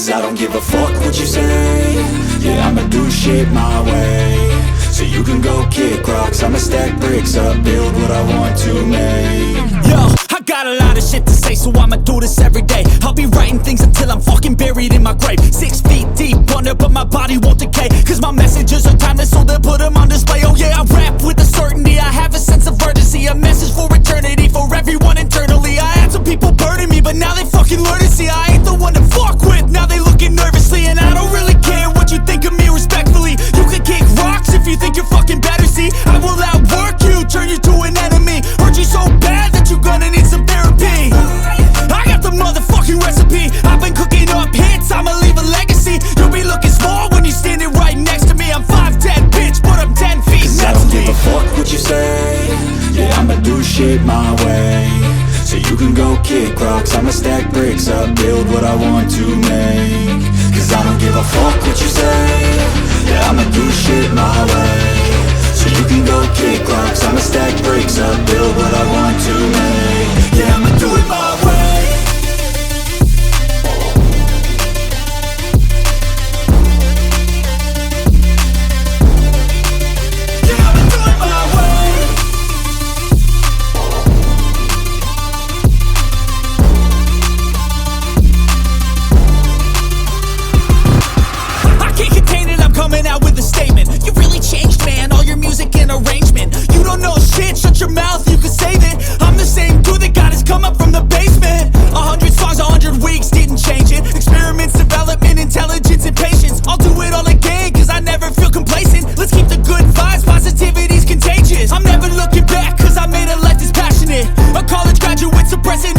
Cause I don't give a fuck what you say. Yeah, I'ma do shit my way. So you can go kick rocks, I'ma stack bricks up, build what I want to make. Yo, I got a lot of shit to say, so I'ma do this every day. I'll be writing things until I'm fucking buried in my grave. 6 feet deep under, but my body won't decay. Cause my messages are timeless, so they'll put them on display. Oh yeah, I rap with a certainty, I have a sense of urgency. A message for eternity, for everyone internally. I had some people burning me, but now they fucking learn to see I ain't the one to fuck with, now they looking nervously. And I don't really care what you think of me respectfully. You can kick rocks if you think you're fucking better, see. I will outwork you, turn you to an enemy. Hurt you so bad that you're gonna need some therapy. I got the motherfucking recipe. I've been cooking up hits, I'ma leave a legacy. You'll be looking small when you're standing right next to me. I'm 5'10", bitch, but I'm 10 feet next to me. Cause I don't give a fuck what you say. Yeah, I'ma do shit my way. So you can go kick rocks, I'ma stack bricks up, build what I want to make. Cause I don't give a fuck what you say. Yeah, I'ma do shit my way. So you can go kick rocks, I'ma stack bricks up, build what I want to make. Yeah, I'ma do it my way. Shut your mouth, you can save it. I'm the same dude that got his come up from the basement. 100 songs, 100 weeks, didn't change it. Experiments, development, intelligence, and patience. I'll do it all again, cause I never feel complacent. Let's keep the good vibes, positivity's contagious. I'm never looking back, cause I made a life that's passionate. A college graduate suppressing